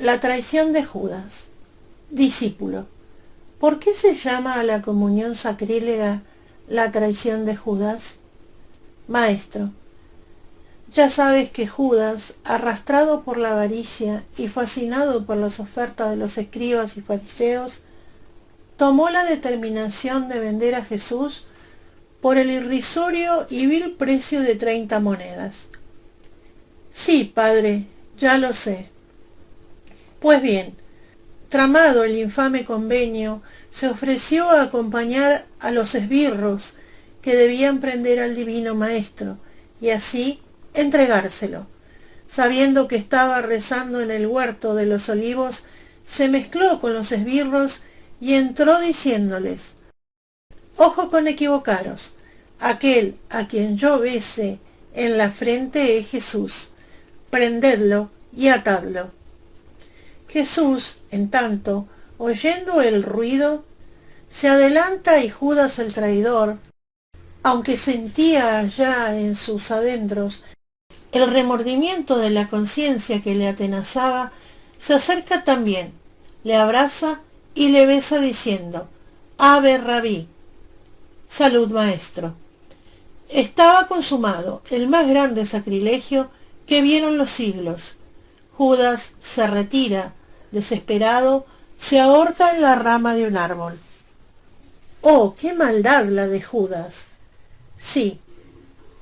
La traición de Judas. Discípulo. ¿Por qué se llama a la comunión sacrílega la traición de Judas? Maestro. Ya sabes que Judas, arrastrado por la avaricia y fascinado por las ofertas de los escribas y fariseos, tomó la determinación de vender a Jesús por el irrisorio y vil precio de 30 monedas. Sí, padre, ya lo sé. Pues bien, tramado el infame convenio, se ofreció a acompañar a los esbirros que debían prender al divino maestro y así entregárselo. Sabiendo que estaba rezando en el huerto de los olivos, se mezcló con los esbirros y entró diciéndoles: ojo con equivocaros, aquel a quien yo bese en la frente es Jesús, prendedlo y atadlo. Jesús, en tanto, oyendo el ruido, se adelanta y Judas el traidor, aunque sentía ya en sus adentros el remordimiento de la conciencia que le atenazaba, se acerca también, le abraza y le besa diciendo: Ave Rabí, salud maestro. Estaba consumado el más grande sacrilegio que vieron los siglos. Judas se retira, desesperado, se ahorca en la rama de un árbol. ¡Oh, qué maldad la de Judas! Sí,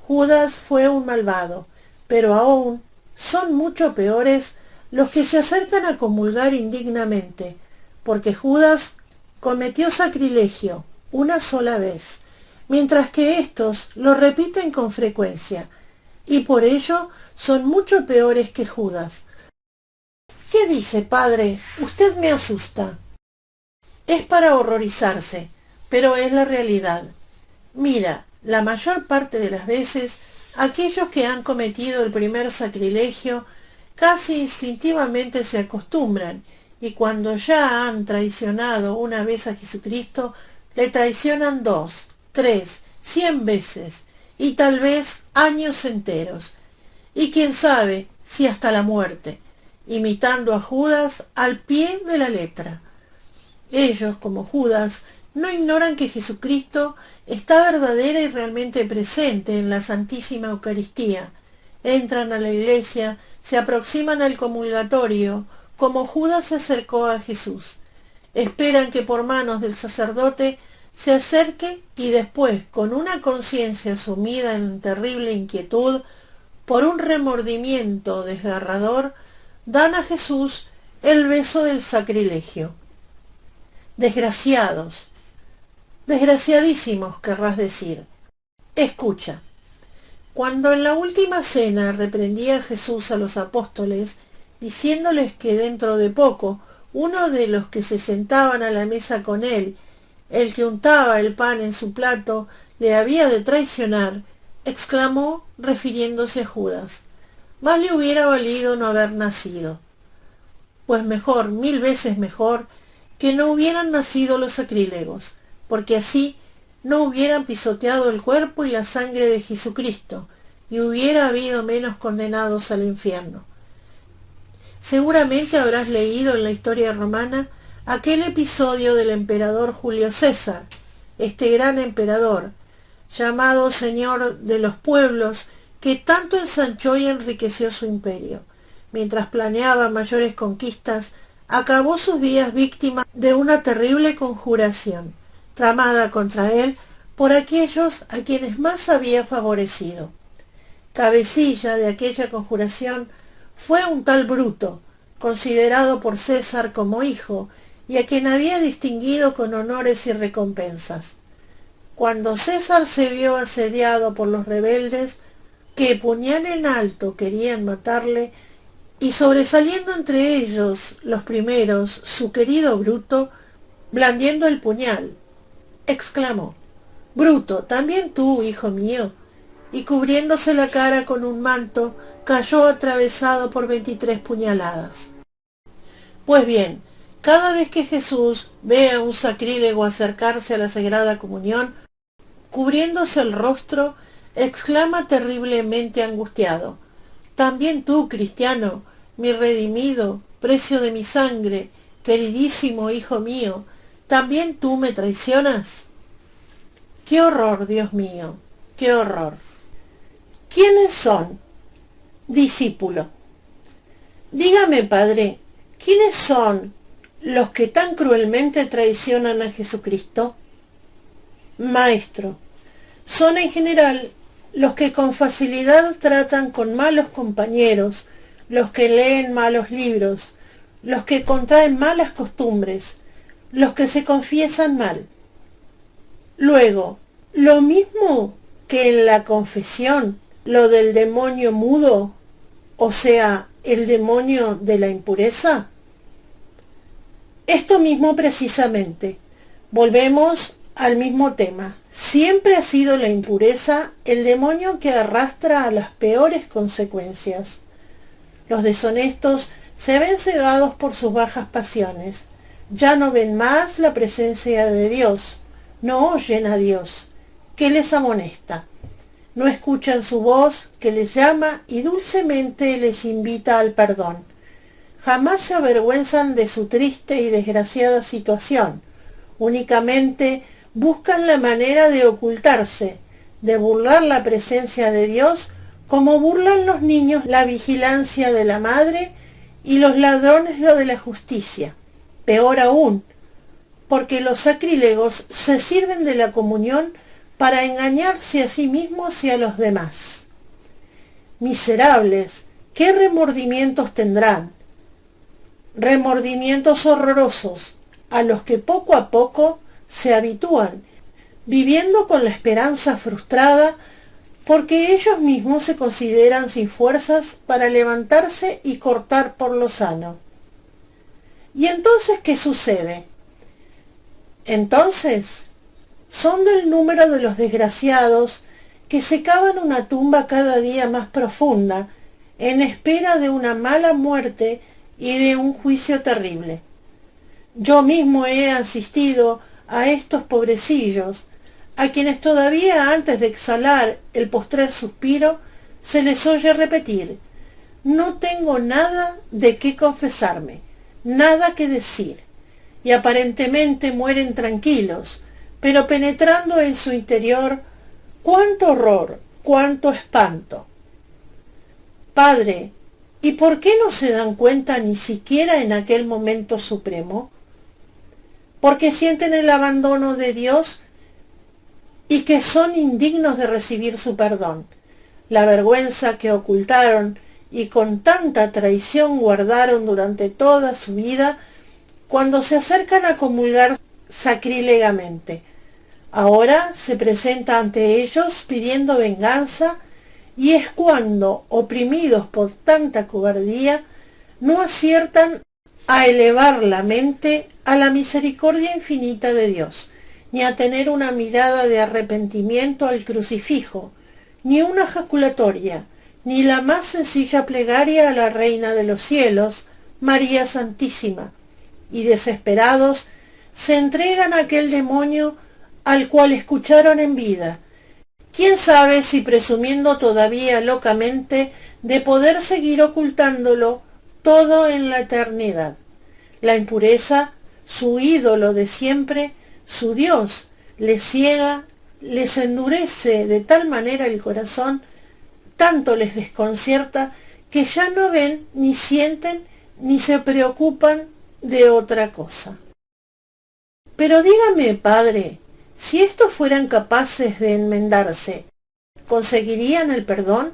Judas fue un malvado, pero aún son mucho peores los que se acercan a comulgar indignamente, porque Judas cometió sacrilegio una sola vez, mientras que éstos lo repiten con frecuencia, y por ello son mucho peores que Judas. ¿Qué dice, padre? Usted me asusta. Es para horrorizarse, pero es la realidad. Mira, la mayor parte de las veces, aquellos que han cometido el primer sacrilegio casi instintivamente se acostumbran, y cuando ya han traicionado una vez a Jesucristo, le traicionan 2, 3, 100 veces, y tal vez años enteros, y quién sabe si hasta la muerte, imitando a Judas al pie de la letra. Ellos, como Judas, no ignoran que Jesucristo está verdadera y realmente presente en la Santísima Eucaristía. Entran a la iglesia, se aproximan al comulgatorio, como Judas se acercó a Jesús. Esperan que por manos del sacerdote se acerque y después, con una conciencia sumida en terrible inquietud, por un remordimiento desgarrador, dan a Jesús el beso del sacrilegio. Desgraciados, desgraciadísimos querrás decir. Escucha. Cuando en la última cena reprendía Jesús a los apóstoles, diciéndoles que dentro de poco uno de los que se sentaban a la mesa con él, el que untaba el pan en su plato, le había de traicionar, exclamó refiriéndose a Judas: más le hubiera valido no haber nacido. Pues mejor, 1000 veces mejor, que no hubieran nacido los sacrílegos, porque así no hubieran pisoteado el cuerpo y la sangre de Jesucristo, y hubiera habido menos condenados al infierno. Seguramente habrás leído en la historia romana aquel episodio del emperador Julio César, este gran emperador, llamado Señor de los pueblos, que tanto ensanchó y enriqueció su imperio. Mientras planeaba mayores conquistas, acabó sus días víctima de una terrible conjuración, tramada contra él por aquellos a quienes más había favorecido. Cabecilla de aquella conjuración fue un tal Bruto, considerado por César como hijo, y a quien había distinguido con honores y recompensas. Cuando César se vio asediado por los rebeldes, que puñal en alto querían matarle, y sobresaliendo entre ellos los primeros su querido Bruto, blandiendo el puñal, exclamó: Bruto, también tú, hijo mío, y cubriéndose la cara con un manto, cayó atravesado por 23 puñaladas. Pues bien, cada vez que Jesús ve a un sacrílego acercarse a la Sagrada Comunión, cubriéndose el rostro, exclama terriblemente angustiado: también tú, cristiano, mi redimido, precio de mi sangre, queridísimo hijo mío, ¿también tú me traicionas? ¡Qué horror, Dios mío! ¡Qué horror! ¿Quiénes son? Discípulo. Dígame, padre, ¿quiénes son los que tan cruelmente traicionan a Jesucristo? Maestro. Son en general los que con facilidad tratan con malos compañeros, los que leen malos libros, los que contraen malas costumbres, los que se confiesan mal. Luego, lo mismo que en la confesión, lo del demonio mudo, o sea, el demonio de la impureza. Esto mismo precisamente. Volvemos al mismo tema. Siempre ha sido la impureza el demonio que arrastra a las peores consecuencias. Los deshonestos se ven cegados por sus bajas pasiones. Ya no ven más la presencia de Dios. No oyen a Dios, que les amonesta. No escuchan su voz, que les llama y dulcemente les invita al perdón. Jamás se avergüenzan de su triste y desgraciada situación. Únicamente buscan la manera de ocultarse, de burlar la presencia de Dios, como burlan los niños la vigilancia de la madre y los ladrones lo de la justicia. Peor aún, porque los sacrílegos se sirven de la comunión para engañarse a sí mismos y a los demás. Miserables, ¿qué remordimientos tendrán? Remordimientos horrorosos, a los que poco a poco se habitúan, viviendo con la esperanza frustrada, porque ellos mismos se consideran sin fuerzas para levantarse y cortar por lo sano. ¿Y entonces qué sucede? Entonces, son del número de los desgraciados que se cavan una tumba cada día más profunda, en espera de una mala muerte y de un juicio terrible. Yo mismo he asistido a estos pobrecillos, a quienes todavía antes de exhalar el postrer suspiro, se les oye repetir: no tengo nada de qué confesarme, nada que decir, y aparentemente mueren tranquilos, pero penetrando en su interior, cuánto horror, cuánto espanto. Padre, ¿y por qué no se dan cuenta ni siquiera en aquel momento supremo? Porque sienten el abandono de Dios y que son indignos de recibir su perdón. La vergüenza que ocultaron y con tanta traición guardaron durante toda su vida, cuando se acercan a comulgar sacrílegamente. Ahora se presenta ante ellos pidiendo venganza, y es cuando, oprimidos por tanta cobardía, no aciertan a elevar la mente a la misericordia infinita de Dios, ni a tener una mirada de arrepentimiento al crucifijo, ni una jaculatoria, ni la más sencilla plegaria a la Reina de los Cielos, María Santísima, y desesperados se entregan a aquel demonio al cual escucharon en vida. ¿Quién sabe si presumiendo todavía locamente de poder seguir ocultándolo todo en la eternidad? La impureza, su ídolo de siempre, su Dios, les ciega, les endurece de tal manera el corazón, tanto les desconcierta, que ya no ven, ni sienten, ni se preocupan de otra cosa. Pero dígame, padre, si estos fueran capaces de enmendarse, ¿conseguirían el perdón?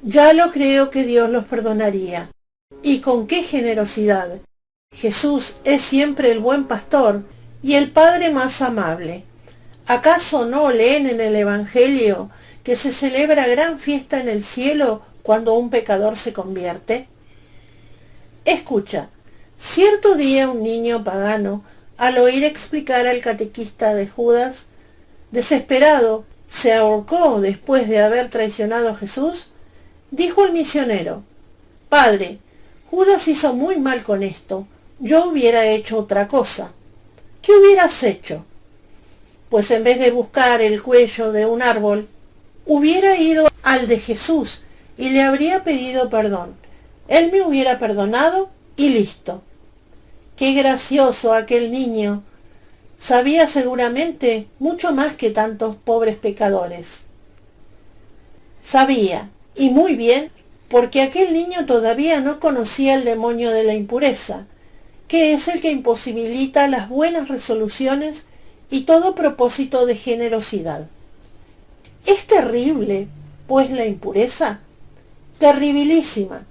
Ya lo creo que Dios los perdonaría. ¿Y con qué generosidad? Jesús es siempre el buen pastor y el Padre más amable. ¿Acaso no leen en el Evangelio que se celebra gran fiesta en el cielo cuando un pecador se convierte? Escucha, cierto día un niño pagano, al oír explicar al catequista de Judas, desesperado, se ahorcó después de haber traicionado a Jesús, dijo el misionero: Padre, Judas hizo muy mal con esto, yo hubiera hecho otra cosa. ¿Qué hubieras hecho? Pues en vez de buscar el cuello de un árbol, hubiera ido al de Jesús y le habría pedido perdón. Él me hubiera perdonado y listo. Qué gracioso aquel niño. Sabía seguramente mucho más que tantos pobres pecadores. Sabía, y muy bien, porque aquel niño todavía no conocía el demonio de la impureza, que es el que imposibilita las buenas resoluciones y todo propósito de generosidad. Es terrible, pues, la impureza, terribilísima,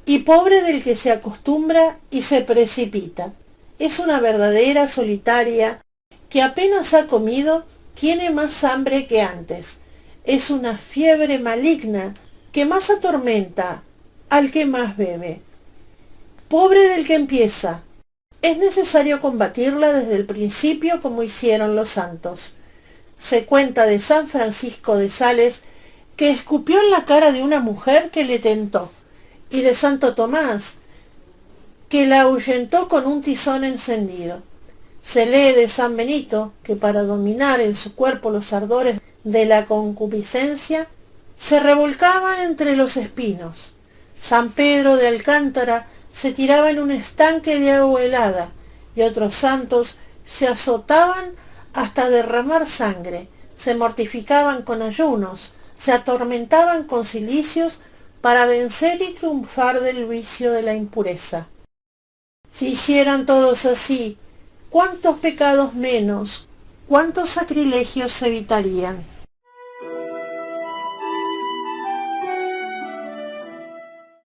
y pobre del que se acostumbra y se precipita. Es una verdadera solitaria que apenas ha comido, tiene más hambre que antes. Es una fiebre maligna que más atormenta al que más bebe. Pobre del que empieza. Es necesario combatirla desde el principio como hicieron los santos. Se cuenta de San Francisco de Sales que escupió en la cara de una mujer que le tentó, y de Santo Tomás, que la ahuyentó con un tizón encendido. Se lee de San Benito que para dominar en su cuerpo los ardores de la concupiscencia se revolcaba entre los espinos. San Pedro de Alcántara se tiraba en un estanque de agua helada, y otros santos se azotaban hasta derramar sangre, se mortificaban con ayunos, se atormentaban con cilicios para vencer y triunfar del vicio de la impureza. Si hicieran todos así, ¿cuántos pecados menos, cuántos sacrilegios se evitarían?